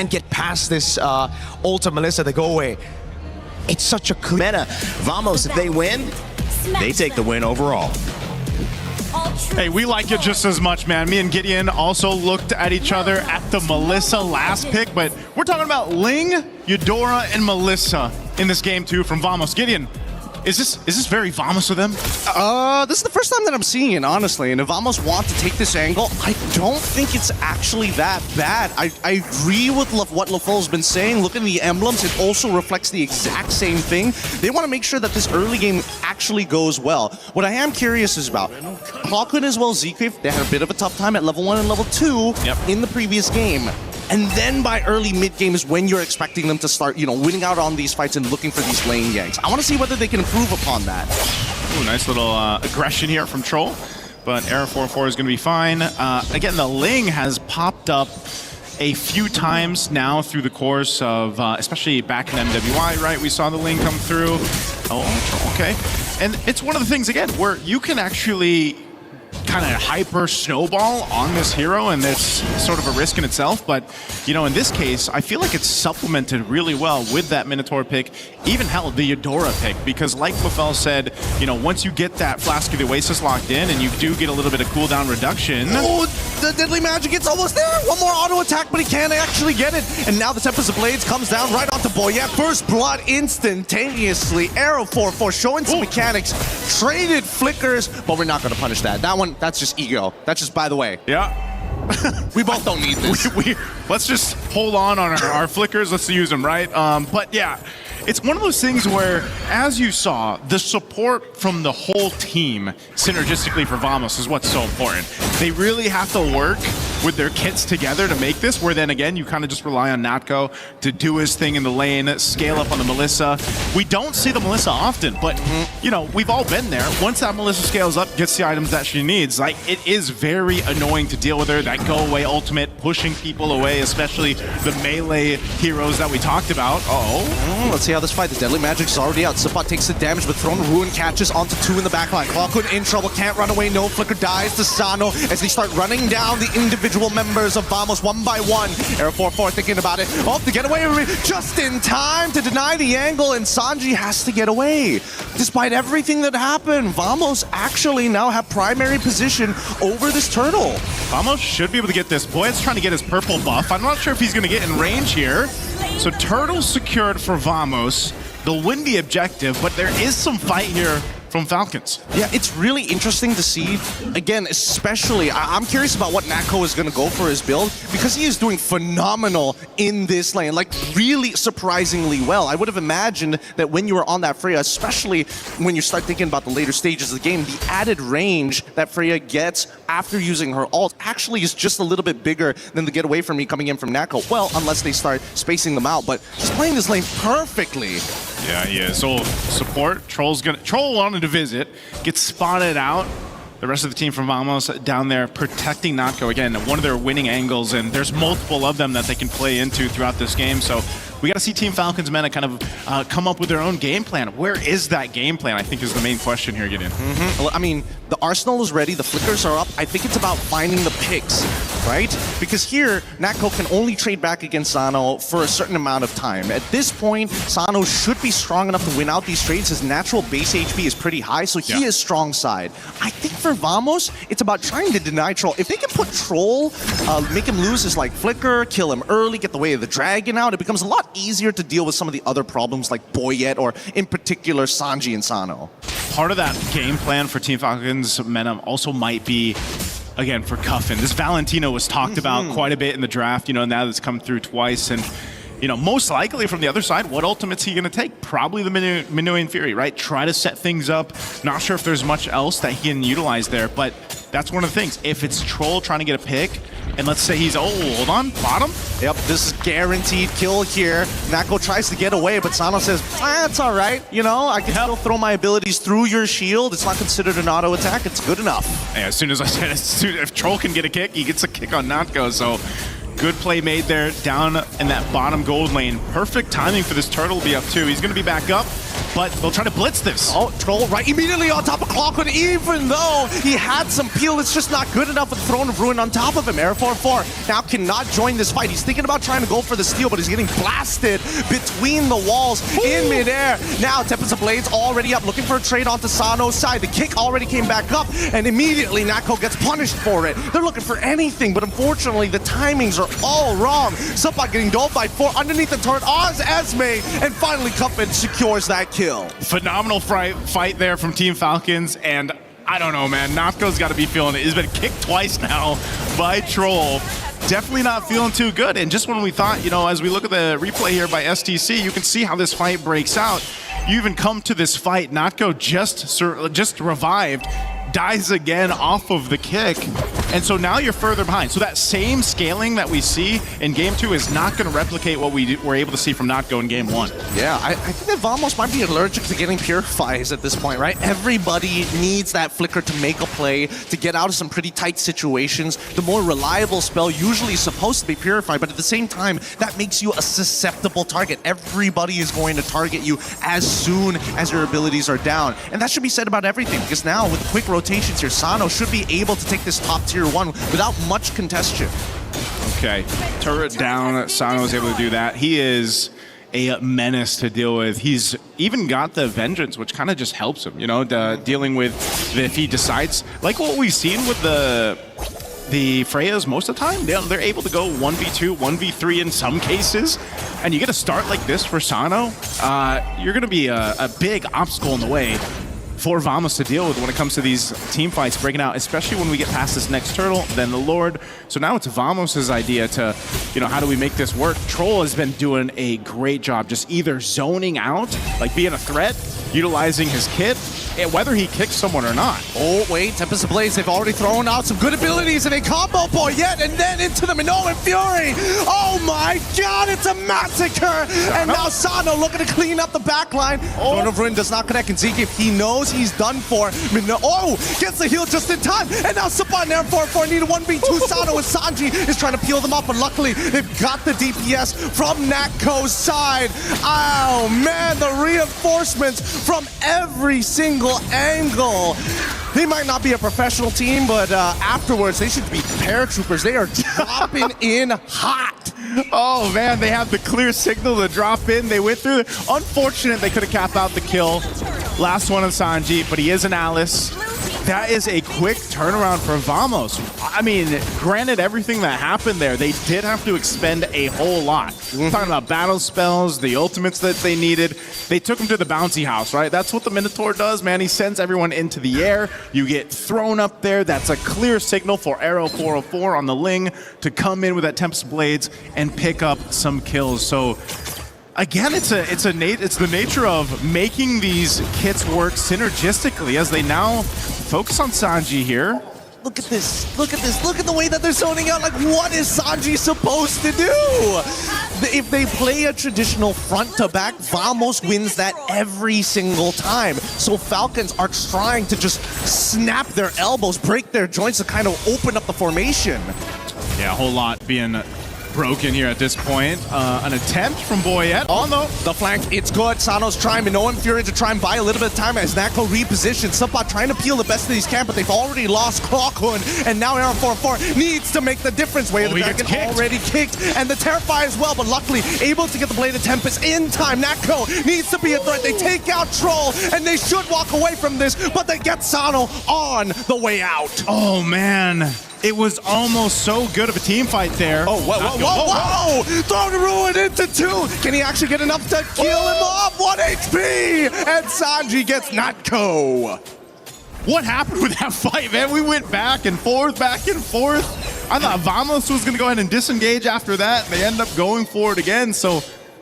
and get past this Ulta Melissa to go away. It's such a clear MENA. Vamos, if they win, they take the win overall. Hey, we like it just as much, man. Me and Gideon also looked at each other at the Melissa last pick, but we're talking about Ling, Eudora, and Melissa in this game too from Vamos. Gideon, is this very Vamos of them? This is the first time that I'm seeing it, honestly. And if Vamos want to take this angle, I don't think it's actually that bad. I agree with what LaFoe's been saying. Look at the emblems. It also reflects the exact same thing. They want to make sure that this early game actually goes well. What I am curious is about Hawkwood as well as Zcreef. They had a bit of a tough time at level 1 and level 2 in the previous game. And then by early mid-game is when you're expecting them to start, winning out on these fights and looking for these lane ganks. I want to see whether they can improve upon that. Ooh, nice little aggression here from Troll, but Error 4-4 is going to be fine. Again, the Ling has popped up a few times now through the course of, especially back in MWI, right? We saw the Ling come through. Oh, okay. And it's one of the things, again, where you can actually kind of hyper snowball on this hero, and it's sort of a risk in itself, but in this case I feel like it's supplemented really well with that Minotaur pick, even hell the Eudora pick, because like LaFell said, once you get that Flask of the Oasis locked in and you do get a little bit of cooldown reduction. Oh, the Deadly Magic, it's almost there. One more auto attack, but he can't actually get it. And now the Tempest of Blades comes down right onto Boyette. First blood instantaneously. Arrow 4-4 showing some mechanics. Traded flickers, but we're not going to punish that. That one, that's just ego. That's just by the way. Yeah. We both don't need this. Let's just hold on our flickers. Let's use them, right? But yeah, it's one of those things where, as you saw, the support from the whole team synergistically for Vamos is what's so important. They really have to work with their kits together to make this, where then again, you kind of just rely on Natko to do his thing in the lane, scale up on the Melissa. We don't see the Melissa often, but we've all been there. Once that Melissa scales up, gets the items that she needs, like, it is very annoying to deal with her. That go away ultimate, pushing people away, especially the melee heroes that we talked about. Let's see how this fight. The Deadly Magic's already out. Sipot takes the damage, but Throne Ruin catches onto 2 in the backline. Clockwood in trouble, can't run away. No flicker dies to Sano as they start running down the individual members of Vamos one by one. Arrow 4-4 thinking about it. Oh, the getaway just in time to deny the angle, and Sanji has to get away. Despite everything that happened, Vamos actually now have primary position over this turtle. Vamos should be able to get this. Boyette's trying to get his purple buff. I'm not sure if he's going to get in range here. So turtle secured for Vamos. They'll win the objective, but there is some fight here from Falcons. Yeah, it's really interesting to see. Again, especially, I'm curious about what Natko is going to go for his build, because he is doing phenomenal in this lane, like really surprisingly well. I would have imagined that when you were on that Freya, especially when you start thinking about the later stages of the game, the added range that Freya gets after using her ult actually is just a little bit bigger than the get away from me coming in from Natko. Well, unless they start spacing them out, but he's playing this lane perfectly. Yeah, he is. So support, Troll wanted to visit, gets spotted out. The rest of the team from Vamos down there protecting Natko. Again, one of their winning angles, and there's multiple of them that they can play into throughout this game. So we got to see Team Falcons MENA kind of come up with their own game plan. Where is that game plan, I think, is the main question here, Gideon. Well, I mean, the arsenal is ready, the flickers are up. I think it's about finding the picks, right? Because here, Natko can only trade back against Sano for a certain amount of time. At this point, Sano should be strong enough to win out these trades. His natural base HP is pretty high, so he is strong side. I think for Vamos, it's about trying to deny Troll. If they can put Troll, make him lose his flicker, kill him early, get the way of the dragon out, it becomes a lot easier to deal with some of the other problems like Boyette or in particular Sanji and Sano. Part of that game plan for Team Falcons MENA also might be, again, for Cuffin. This Valentino was talked about quite a bit in the draft, now that's come through twice, and most likely from the other side, what ultimate's he going to take? Probably the Minuan Fury, right? Try to set things up. Not sure if there's much else that he can utilize there, but that's one of the things. If it's Troll trying to get a pick, and let's say he's, hold on, bottom? Yep, this is guaranteed kill here. Natko tries to get away, but Sano says, it's all right. I can still throw my abilities through your shield. It's not considered an auto attack. It's good enough. Yeah, as soon as I said, if Troll can get a kick, he gets a kick on Natko, so good play made there down in that bottom gold lane. Perfect timing for this turtle to be up too. He's going to be back up, but but they'll try to blitz this. Oh, Troll right immediately on top of Clockwood, even though he had some peel, it's just not good enough with Throne of Ruin on top of him. Air 4-4 now cannot join this fight. He's thinking about trying to go for the steal, but he's getting blasted between the walls in midair. Now, Tempest of Blades already up, looking for a trade onto Sano's side. The kick already came back up, and immediately Natko gets punished for it. They're looking for anything, but unfortunately, the timings are all wrong. Subot getting doled by 4 underneath the turret. Oz Esme, and finally Cuphead secures that kill. Phenomenal fight there from Team Falcons, and I don't know, man. Natko's got to be feeling it. He's been kicked twice now by Troll. Definitely not feeling too good. And just when we thought, you know, as we look at the replay here by STC, you can see how this fight breaks out. You even come to this fight, Natko just revived, dies again off of the kick. And so now you're further behind. So that same scaling that we see in Game 2 is not going to replicate what we were able to see from Natko in Game 1. Yeah, I think that Vamos might be allergic to getting purifies at this point, right? Everybody needs that flicker to make a play, to get out of some pretty tight situations. The more reliable spell usually is supposed to be purified, but at the same time, that makes you a susceptible target. Everybody is going to target you as soon as your abilities are down. And that should be said about everything, because now with quick rotations here, Sano should be able to take this top tier 1 without much contention. Okay, turret down, Sano is able to do that. He is a menace to deal with. He's even got the Vengeance, which kind of just helps him, you know, dealing with if he decides, like what we've seen with the Freyas most of the time, they're able to go 1v2, 1v3 in some cases, and you get a start like this for Sano, you're going to be a big obstacle in the way for Vamos to deal with when it comes to these team fights breaking out, especially when we get past this next turtle, then the Lord. So now it's Vamos' idea to, you know, how do we make this work? Troll has been doing a great job just either zoning out, like being a threat, utilizing his kit, and whether he kicks someone or not. Oh, wait, Tempest of Blaze, they've already thrown out some good abilities and a combo point yet, and then into the Minoan Fury. Oh my god, it's a massacre! And now Sano looking to clean up the backline. Throne of Ruin does not connect, and Zeke, if he knows he's done for, gets the heal just in time, and now Sabot and Air 4-4 need a 1v2. Sano and Sanji is trying to peel them up, but luckily they've got the DPS from Natko's side. Oh man, the reinforcements from every single angle. They might not be a professional team, but afterwards they should be paratroopers. They are dropping in hot. Oh man, they have the clear signal to drop in. They went through. Unfortunate they could have capped out the kill. Last one on Sanji, but he is an Alice. That is a quick turnaround for Vamos. I mean, granted everything that happened there, they did have to expend a whole lot. We're talking about battle spells, the ultimates that they needed. They took him to the bouncy house, right? That's what the Minotaur does, man. He sends everyone into the air. You get thrown up there. That's a clear signal for Arrow 404 on the Ling to come in with that Tempest Blades and pick up some kills. So again, it's the nature of making these kits work synergistically as they now focus on Sanji here. Look at this, look at this, look at the way that they're zoning out. Like, what is Sanji supposed to do? If they play a traditional front to back, Vamos wins that every single time. So Falcons are trying to just snap their elbows, break their joints to kind of open up the formation. Yeah, a whole lot being broken here at this point. An attempt from Boyette. Oh no, the flank, it's good. Sano's trying, Minoan Fury to try and buy a little bit of time as Natko repositions. Subot trying to peel the best of these camp, but they've already lost Clockhood, and now Aaron 4-4 needs to make the difference. Way of the Dragon already kicked, and the Terrifier as well, but luckily able to get the Blade of Tempest in time. Natko needs to be a threat. They take out Troll, and they should walk away from this, but they get Sano on the way out. Oh man. It was almost so good of a team fight there. Oh, whoa. Throw the Ruin into 2. Can he actually get enough to kill him off? 1 HP! And Sanji gets Natko. What happened with that fight, man? We went back and forth. I thought Vamos was going to go ahead and disengage after that. They end up going for it again. So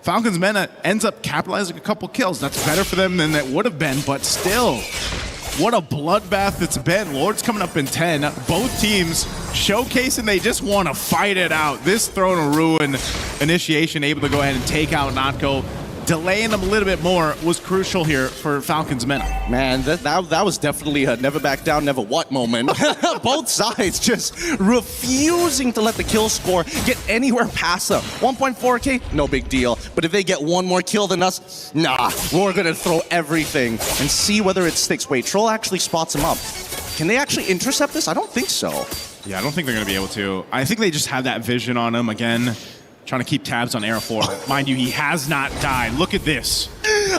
Falcons MENA ends up capitalizing a couple kills. That's better for them than it would have been, but still. What a bloodbath it's been. Lord's coming up in 10. Both teams showcasing they just want to fight it out. This Throne of Ruin initiation able to go ahead and take out Natko. delaying them a little bit more was crucial here for Falcons MENA. Man, that was definitely a never back down, never what moment. Both sides just refusing to let the kill score get anywhere past them. 1.4K, no big deal. But if they get one more kill than us, nah, we're gonna throw everything and see whether it sticks. Wait, Troll actually spots him up. Can they actually intercept this? I don't think so. Yeah, I don't think they're going to be able to. I think they just have that vision on him again, trying to keep tabs on Air 4. Mind you, he has not died. Look at this.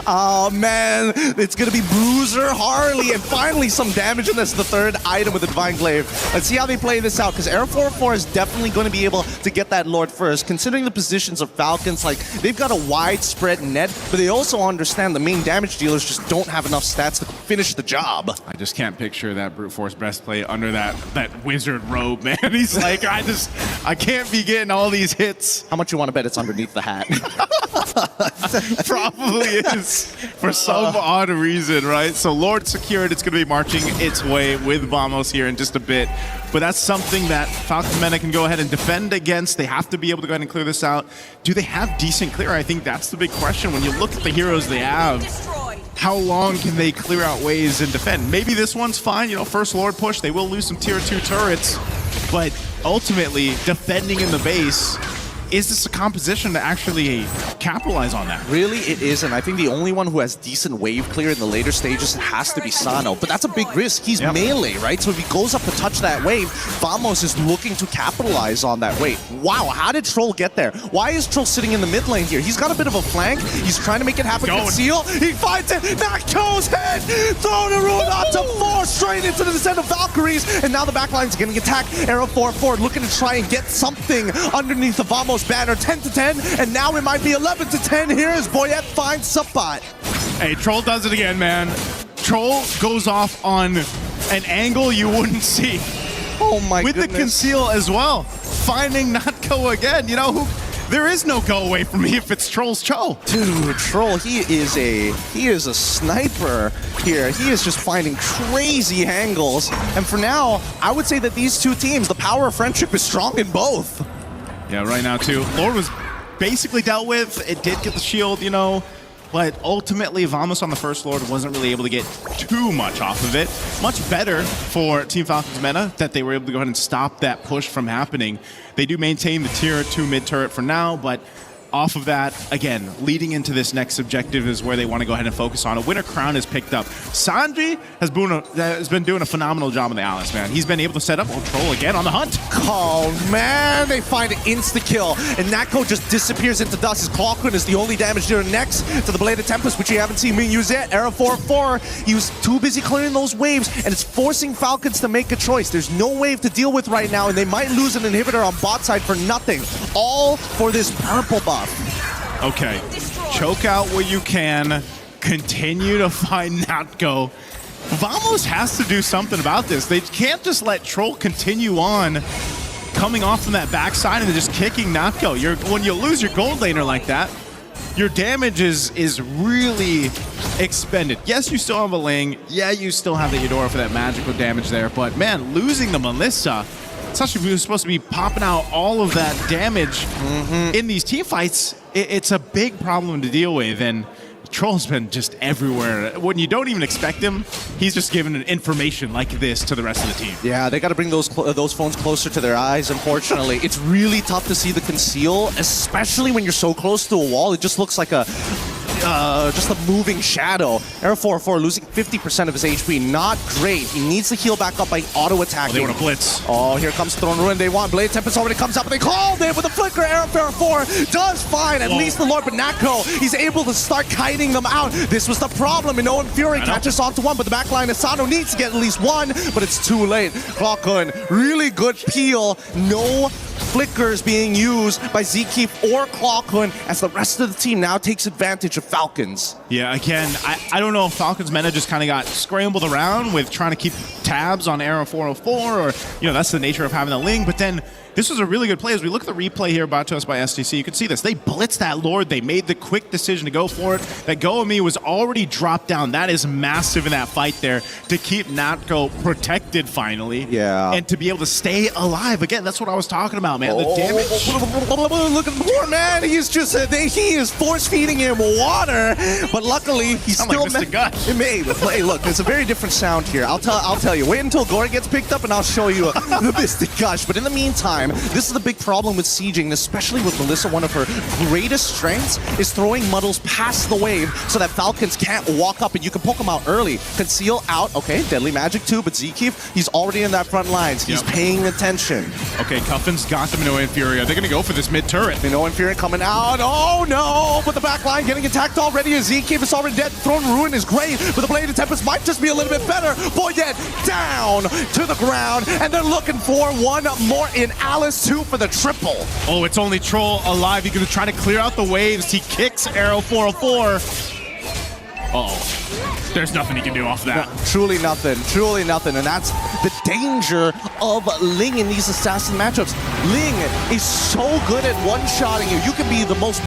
Oh man, it's gonna be Bruiser, Harley, and finally some damage, and that's the third item with the Divine Glaive. Let's see how they play this out, because Air 4 is definitely going to be able to get that Lord first. Considering the positions of Falcons, like, they've got a widespread net, but they also understand the main damage dealers just don't have enough stats to finish the job. I just can't picture that brute force breastplate under that wizard robe, man. He's like, I can't be getting all these hits. How much you want to bet it's underneath the hat? Probably is, for some odd reason, right? So Lord secured, it's going to be marching its way with Vamos here in just a bit. But that's something that Falcons MENA can go ahead and defend against. They have to be able to go ahead and clear this out. Do they have decent clear? I think that's the big question. When you look at the heroes they have, how long can they clear out waves and defend? Maybe this one's fine, you know, first Lord push, they will lose some tier 2 turrets, but ultimately defending in the base, is this a composition to actually capitalize on that? Really, it is, and I think the only one who has decent wave clear in the later stages has to be Sano, but that's a big risk. He's melee, right? So if he goes up to touch that wave, Vamos is looking to capitalize on that wave. Wow, how did Troll get there? Why is Troll sitting in the mid lane here? He's got a bit of a flank. He's trying to make it happen. Conceal. He finds it. Nakto's head. Throw the rune up to 4 straight into the descent of Valkyries, and now the backline's getting attacked. Arrow 4 looking to try and get something underneath the Vamos banner. 10-10, and now it might be 11-10 here as Boyette finds Suppot. Hey, Troll does it again, man. Troll goes off on an angle you wouldn't see. Oh my goodness. With the conceal as well. Finding Natko again. You know, there is no go away from me if it's Troll's Cho. Dude, Troll, he is a sniper here. He is just finding crazy angles. And for now, I would say that these two teams, the power of friendship is strong in both. Yeah, right now too. Lord was basically dealt with. It did get the shield, you know, but ultimately Vamos on the first Lord wasn't really able to get too much off of it. Much better for Team Falcons MENA that they were able to go ahead and stop that push from happening. They do maintain the tier 2 mid turret for now, but off of that, again, leading into this next objective is where they want to go ahead and focus on. A winner crown is picked up. Sanji has been doing a phenomenal job on the Alice, man. He's been able to set up Troll again on the hunt. Oh, man, they find an insta-kill, and Natko just disappears into dust. His Clockwind is the only damage dealer next to the Blade of Tempest, which you haven't seen me use yet. Arrow 4 he was too busy clearing those waves, and it's forcing Falcons to make a choice. There's no wave to deal with right now, and they might lose an inhibitor on bot side for nothing. All for this purple buff. Okay, choke out what you can, continue to find Natko. Vamos has to do something about this. They can't just let Troll continue on coming off from that backside and just kicking Natko. When you lose your gold laner like that, your damage is really expended. Yes, you still have a Ling. Yeah, you still have the Eudora for that magical damage there, but man, losing the Melissa, especially if you're supposed to be popping out all of that damage in these team fights, it's a big problem to deal with, and Troll's been just everywhere. When you don't even expect him, he's just giving information like this to the rest of the team. Yeah, they got to bring those phones closer to their eyes, unfortunately. It's really tough to see the conceal, especially when you're so close to a wall. It just looks like just a moving shadow. Arrow 4 losing 50% of his HP. Not great. He needs to heal back up by auto-attacking. Oh, they want to blitz. Oh, here comes Throne Ruin. They want Blade Tempest already comes up, and they called it with a flicker. Arrow 4 does find at least the Lord, but Natko, he's able to start kiting them out. This was the problem, and Owen Fury catches onto one, but the backline Asano needs to get at least one, but it's too late. Clockwind, really good peel. No flickers being used by Zkeep or Clockwind as the rest of the team now takes advantage of Falcons. Yeah, again, I don't know if Falcons MENA just kind of got scrambled around with trying to keep tabs on Arrow 404, or, you know, that's the nature of having a Ling, but then this was a really good play. As we look at the replay here brought to us by STC, you can see this. They blitzed that Lord. They made the quick decision to go for it. That Go-Ami was already dropped down. That is massive in that fight there to keep Natco protected finally. Yeah. And to be able to stay alive. Again, that's what I was talking about, man. The damage. Look at the poor man. He's just, he is force feeding him water. But luckily, he's Sound still... like Mr. Gush. It may. Hey, look, there's a very different sound here. I'll tell you. Wait until Gore gets picked up and I'll show you the Mystic Gush. But in the meantime, this is the big problem with sieging, especially with Melissa. One of her greatest strengths is throwing Muddles past the wave so that Falcons can't walk up and you can poke them out early. Conceal out. Okay, Deadly Magic too, but Zkeef, he's already in that front lines. He's paying attention. Okay, Cuffin's got the Minoan Fury. They're going to go for this mid turret. Minoan Fury coming out. Oh no! But the back line getting attacked already. As Zkeef is already dead. Throwing Ruin is great, but the Blade of Tempest might just be a little bit better. Boyet down to the ground, and they're looking for one more in Alice 2 for the triple. Oh, it's only Troll alive. He's going to try to clear out the waves. He kicks Arrow 404. Uh-oh. There's nothing he can do off that. No, truly nothing, and that's the danger of Ling in these assassin matchups. Ling is so good at one-shotting you. You can be the most